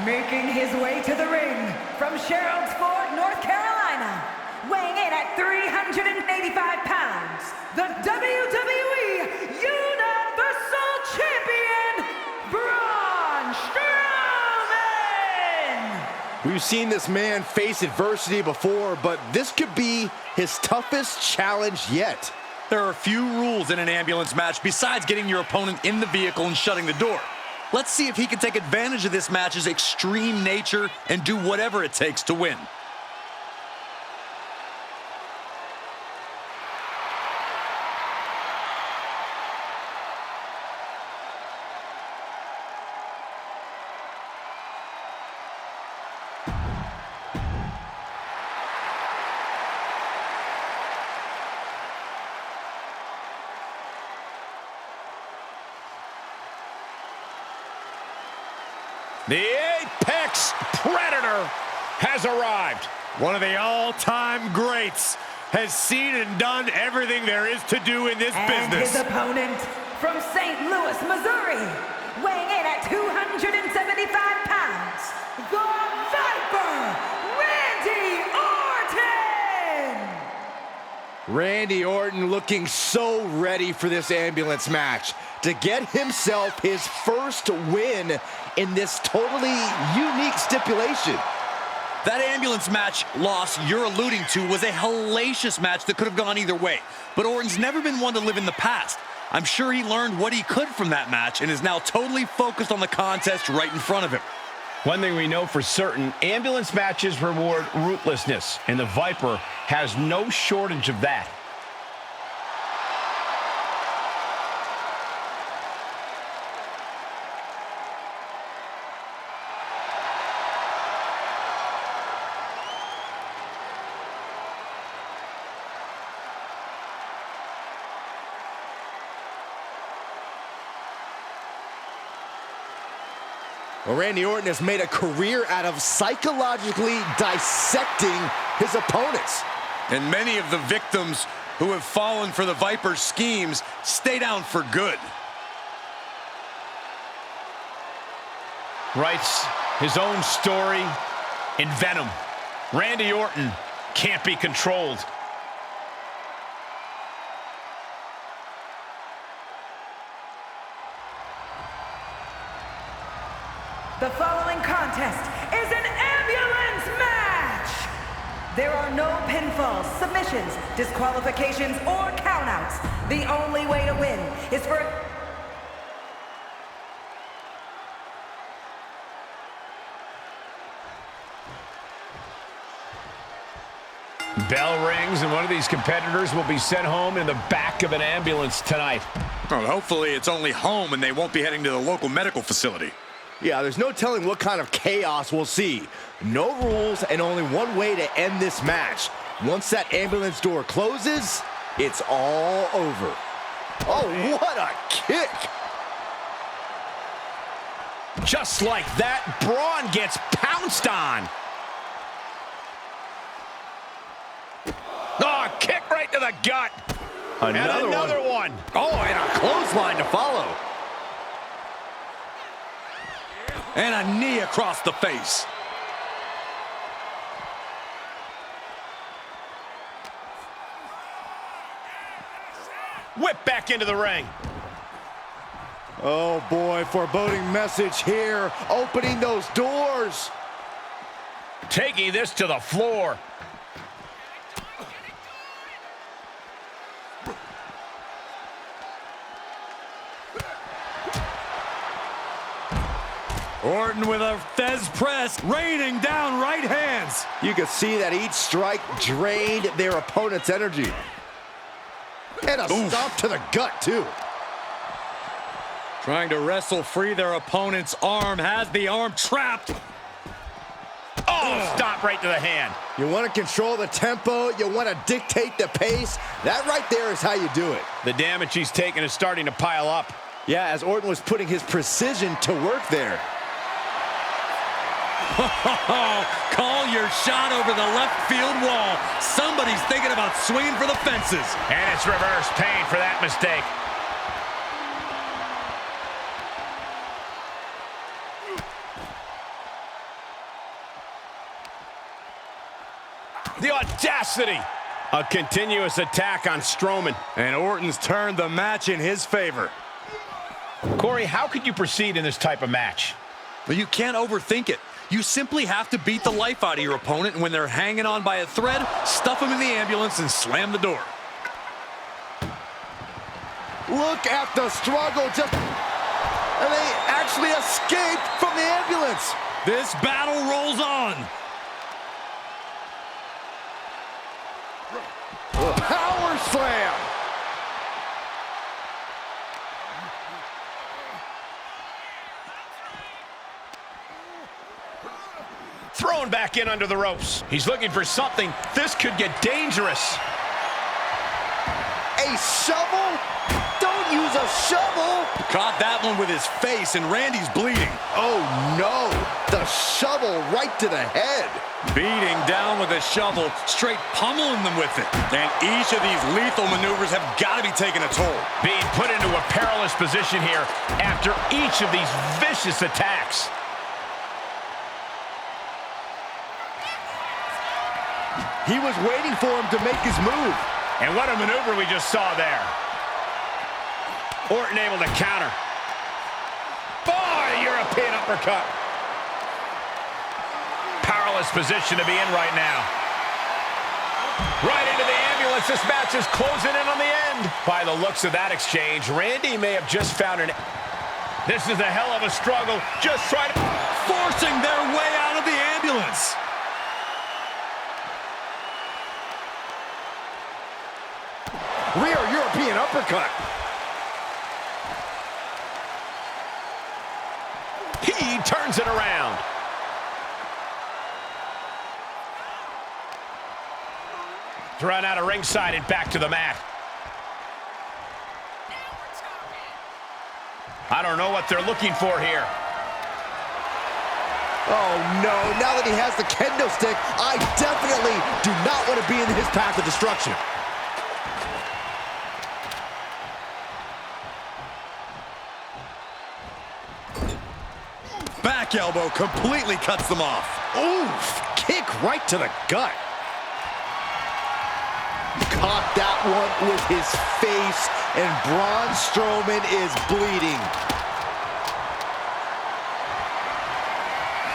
Making his way to the ring from Sherrod's Ford, North Carolina, weighing in at 385 pounds, the WWE Universal Champion, Braun Strowman! We've seen this man face adversity before, but this could be his toughest challenge yet. There are few rules in an ambulance match besides getting your opponent in the vehicle and shutting the door. Let's see if he can take advantage of this match's extreme nature and do whatever it takes to win. The Apex Predator has arrived. One of the all-time greats has seen and done everything there is to do in this business. His opponent from St. Louis, Missouri, weighing in at 275 pounds, the Viper, Randy Orton! Randy Orton looking so ready for this ambulance match to get himself his first win in this totally unique stipulation. That ambulance match loss you're alluding to was a hellacious match that could have gone either way. But Orton's never been one to live in the past. I'm sure he learned what he could from that match and is now totally focused on the contest right in front of him. One thing we know for certain, ambulance matches reward ruthlessness, and the Viper has no shortage of that. Well, Randy Orton has made a career out of psychologically dissecting his opponents. And many of the victims who have fallen for the Viper's schemes stay down for good. Writes his own story in Venom. Randy Orton can't be controlled. The following contest is an ambulance match! There are no pinfalls, submissions, disqualifications, or countouts. The only way to win is for... Bell rings, and one of these competitors will be sent home in the back of an ambulance tonight. Well, hopefully it's only home and they won't be heading to the local medical facility. Yeah, there's no telling what kind of chaos we'll see. No rules and only one way to end this match. Once that ambulance door closes, it's all over. Oh, what a kick! Just like that, Braun gets pounced on. Oh, kick right to the gut. Another one. Oh, and a clothesline to follow. And a knee across the face. Whip back into the ring. Oh boy, foreboding message here. Opening those doors. Taking this to the floor. Orton with a Fez press, raining down right hands. You could see that each strike drained their opponent's energy. And a stomp to the gut, too. Trying to wrestle free their opponent's arm, has the arm trapped. Oh, stop right to the hand. You want to control the tempo, you want to dictate the pace. That right there is how you do it. The damage he's taken is starting to pile up. Yeah, as Orton was putting his precision to work there. Call your shot over the left field wall. Somebody's thinking about swinging for the fences. And it's reverse pain for that mistake. The audacity. A continuous attack on Strowman. And Orton's turned the match in his favor. Corey, how could you proceed in this type of match? But you can't overthink it. You simply have to beat the life out of your opponent, and when they're hanging on by a thread, stuff them in the ambulance and slam the door. Look at the struggle, and they actually escaped from the ambulance. This battle rolls on. Power slam. Thrown back in under the ropes. He's looking for something. This could get dangerous. A shovel? Don't use a shovel. Caught that one with his face, and Randy's bleeding. Oh no, the shovel right to the head. Beating down with a shovel, straight pummeling them with it. And each of these lethal maneuvers have got to be taking a toll. Being put into a perilous position here after each of these vicious attacks. He was waiting for him to make his move. And what a maneuver we just saw there. Orton able to counter. Boy, European uppercut. Powerless position to be in right now. Right into the ambulance. This match is closing in on the end. By the looks of that exchange, Randy may have just found an... This is a hell of a struggle. Just trying to... Forcing their way out of the ambulance. Rear European uppercut. He turns it around. Thrown out of ringside and back to the mat. I don't know what they're looking for here. Oh no, now that he has the kendo stick, I definitely do not want to be in his path of destruction. Back elbow completely cuts them off. Oof, kick right to the gut. Caught that one with his face, and Braun Strowman is bleeding.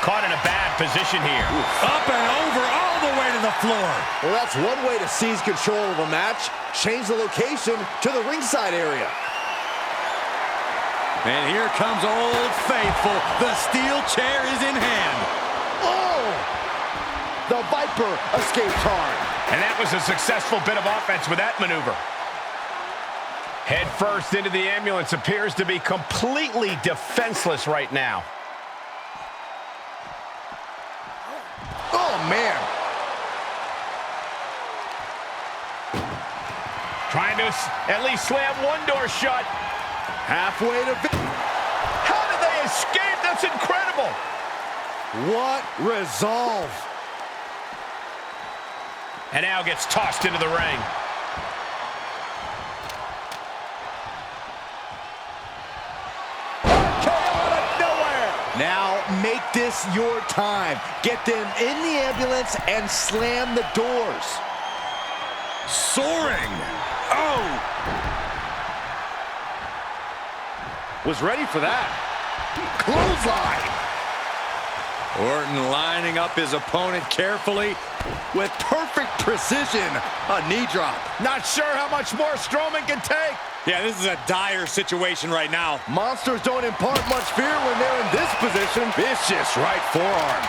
Caught in a bad position here. Up and over, all the way to the floor. Well, that's one way to seize control of a match. Change the location to the ringside area. And here comes Old Faithful. The steel chair is in hand. Oh! The Viper escaped hard. And that was a successful bit of offense with that maneuver. Head first into the ambulance, appears to be completely defenseless right now. Oh, man. Trying to at least slam one door shut. Halfway to... How did they escape? That's incredible. What resolve. And now gets tossed into the ring. Out of nowhere. Now make this your time. Get them in the ambulance and slam the doors. Soaring. Oh! Was ready for that. Clothesline. Orton lining up his opponent carefully. With perfect precision. A knee drop. Not sure how much more Strowman can take. Yeah, this is a dire situation right now. Monsters don't impart much fear when they're in this position. Vicious right forearm.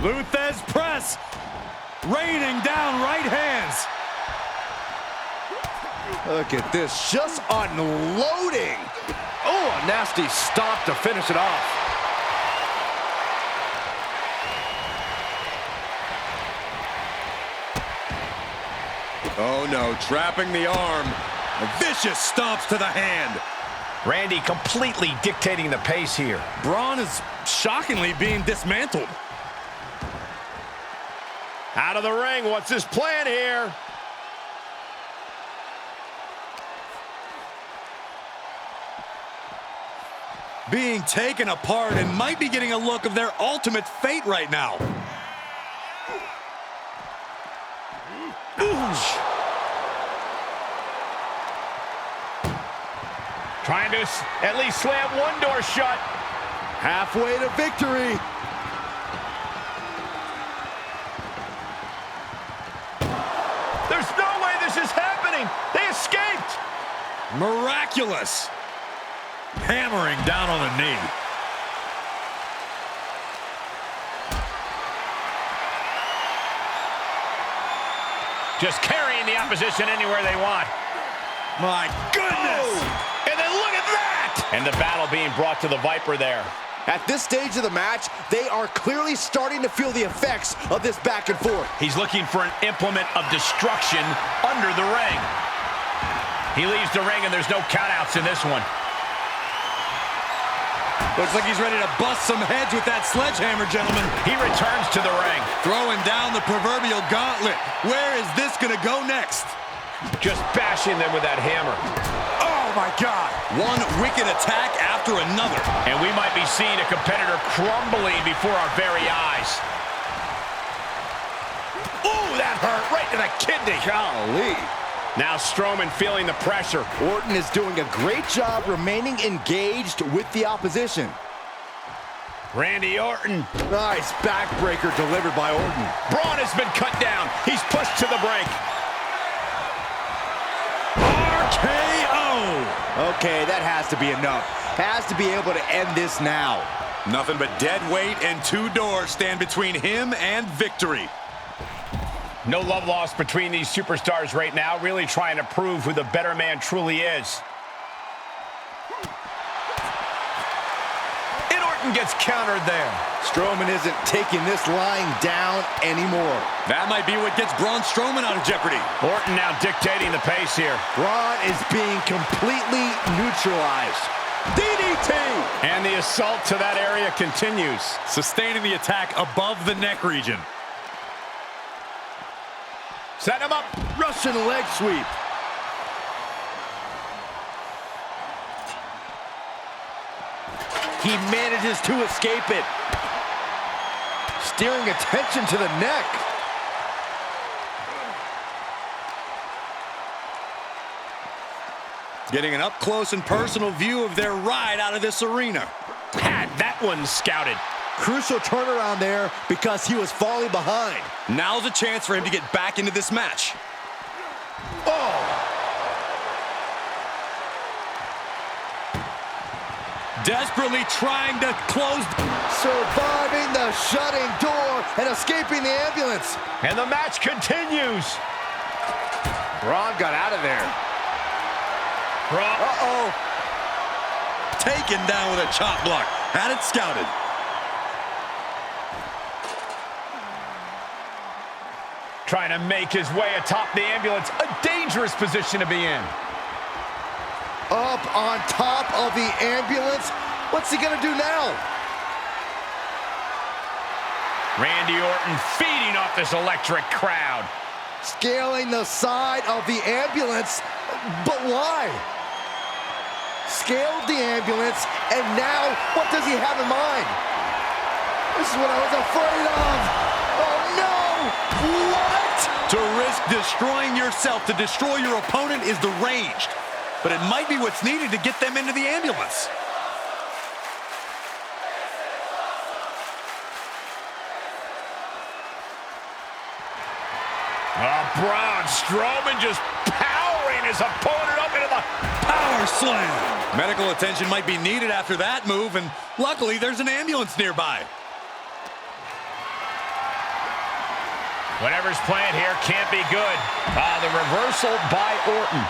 Luthez press. Raining down right hands. Look at this, just unloading. Oh, a nasty stop to finish it off. Oh no, trapping the arm. Vicious stomps to the hand. Randy completely dictating the pace here. Braun is shockingly being dismantled. Out of the ring, what's his plan here? being taken apart and might be getting a look of their ultimate fate right now. Ouch. Trying to at least slam one door shut. Halfway to victory. There's no way this is happening. They escaped. Miraculous. Hammering down on the knee. Just carrying the opposition anywhere they want. My goodness. Oh, and then look at that. And the battle being brought to the Viper there. At this stage of the match, they are clearly starting to feel the effects of this back and forth. He's looking for an implement of destruction under the ring. He leaves the ring, and there's no countouts in this one. Looks like he's ready to bust some heads with that sledgehammer, gentlemen. He returns to the ring. Throwing down the proverbial gauntlet. Where is this going to go next? Just bashing them with that hammer. Oh, my God. One wicked attack after another. And we might be seeing a competitor crumbling before our very eyes. Ooh, that hurt right to the kidney. Golly. Now Strowman feeling the pressure. Orton is doing a great job remaining engaged with the opposition. Randy Orton. Nice backbreaker delivered by Orton. Braun has been cut down. He's pushed to the brink. RKO. Okay, that has to be enough. Has to be able to end this now. Nothing but dead weight and two doors stand between him and victory. No love lost between these superstars right now, really trying to prove who the better man truly is. And Orton gets countered there. Strowman isn't taking this lying down anymore. That might be what gets Braun Strowman out of jeopardy. Orton now dictating the pace here. Braun is being completely neutralized. DDT! And the assault to that area continues. Sustaining the attack above the neck region. Set him up. Russian leg sweep. He manages to escape it. Steering attention to the neck. Getting an up-close and personal view of their ride out of this arena. Had that one scouted. Crucial turnaround there because he was falling behind. Now's a chance for him to get back into this match. Oh! Desperately trying to close. Surviving the shutting door and escaping the ambulance. And the match continues. Braun got out of there. Braun. Uh-oh. Taken down with a chop block. Had it scouted. Trying to make his way atop the ambulance. A dangerous position to be in. Up on top of the ambulance. What's he gonna do now? Randy Orton feeding off this electric crowd. Scaling the side of the ambulance. But why? Scaled the ambulance, and now what does he have in mind? This is what I was afraid of. Oh no! What? To risk destroying yourself to destroy your opponent is deranged. But it might be what's needed to get them into the ambulance. Braun Strowman just powering his opponent up into the Power slam. Medical attention might be needed after that move, and luckily there's an ambulance nearby. Whatever's planned here can't be good. The reversal by Orton.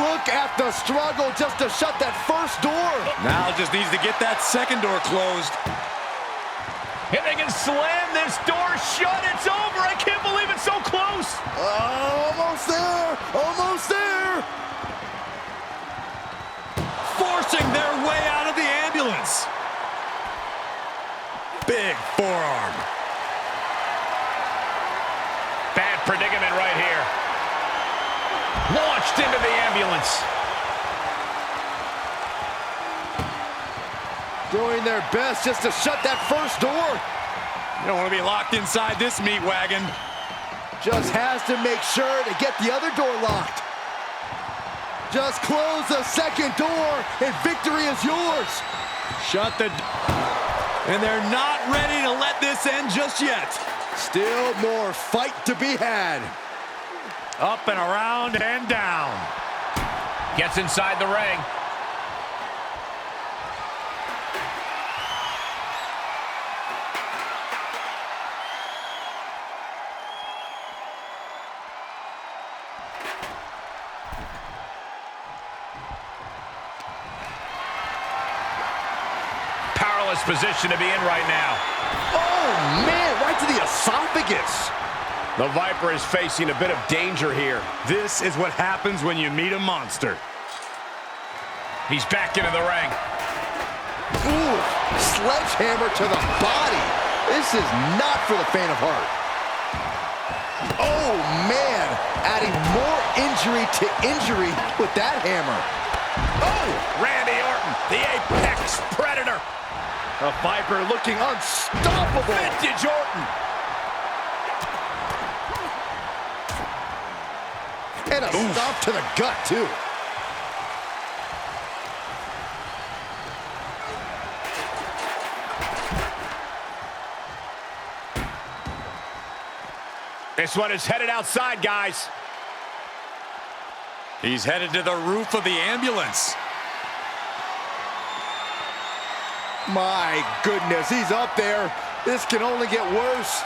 Look at the struggle just to shut that first door. Now just needs to get that second door closed. If they can slam this door shut, it's over. I can't believe it's so close. Almost there. Almost there. Forcing their way out of the ambulance. Big forearm. Bad predicament right here. Launched into the ambulance. Doing their best just to shut that first door. You don't want to be locked inside this meat wagon. Just has to make sure to get the other door locked. Just close the second door and victory is yours. Shut the... And they're not ready to let this end just yet. Still more fight to be had. Up and around and down. Gets inside the ring. Powerless position to be in right now. Oh, man, right to the esophagus. The Viper is facing a bit of danger here. This is what happens when you meet a monster. He's back into the ring. Ooh, sledgehammer to the body. This is not for the faint of heart. Oh, man, adding more injury to injury with that hammer. Oh, Randy Orton, the Apex Predator. The Viper looking unstoppable. Vintage Orton. And a stomp to the gut, too. This one is headed outside, guys. He's headed to the roof of the ambulance. My goodness, he's up there. This can only get worse.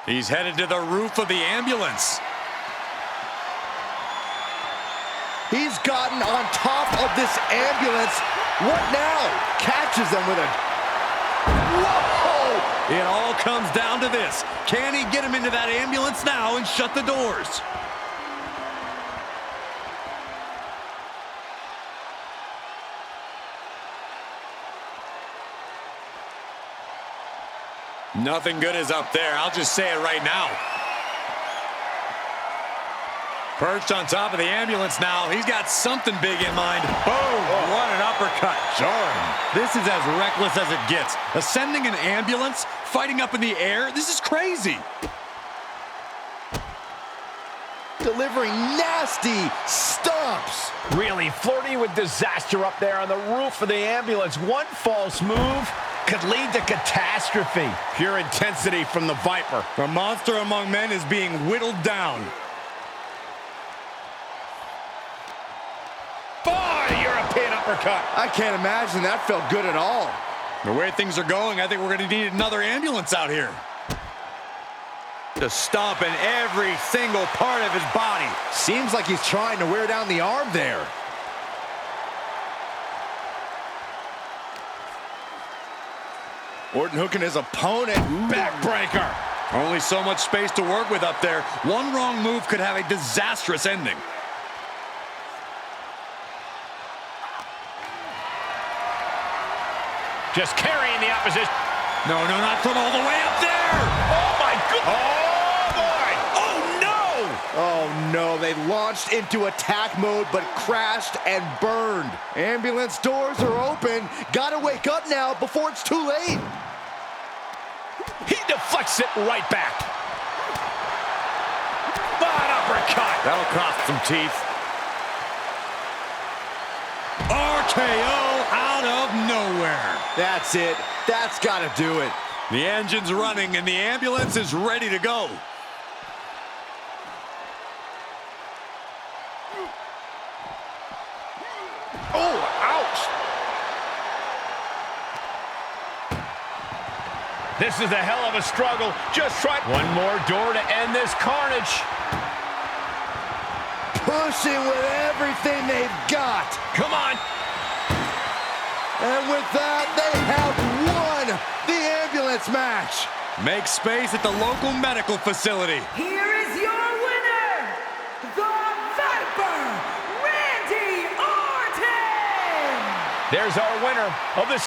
He's headed to the roof of the ambulance. He's gotten on top of this ambulance. What now? Catches them with a... Whoa! It all comes down to this. Can he get him into that ambulance now and shut the doors? Nothing good is up there. I'll just say it right now. Perched on top of the ambulance now. He's got something big in mind. Boom! What an uppercut. Jarring. This is as reckless as it gets. Ascending an ambulance, fighting up in the air. This is crazy. Delivering nasty stomps. Really flirting with disaster up there on the roof of the ambulance. One false move could lead to catastrophe. Pure intensity from the Viper. The monster among men is being whittled down. Boy, European uppercut. I can't imagine that felt good at all. The way things are going, I think we're going to need another ambulance out here. Just stomping every single part of his body. Seems like he's trying to wear down the arm there. Orton hooking his opponent. Backbreaker. Only so much space to work with up there. One wrong move could have a disastrous ending. Just carrying the opposition. No, not from all the way up there. Oh, my God. Oh, boy. Oh, no. Oh no, they launched into attack mode but crashed and burned. Ambulance doors are open. Gotta wake up now before it's too late. He deflects it right back. An uppercut. That'll cost some teeth. RKO out of nowhere. That's it. That's gotta do it. The engine's running and the ambulance is ready to go. Oh, ouch. This is a hell of a struggle. Just try one more door to end this carnage. Pushing with everything they've got. Come on. And with that, they have won the ambulance match. Make space at the local medical facility. Here is your winner, the Viper, Randy Orton! There's our winner of the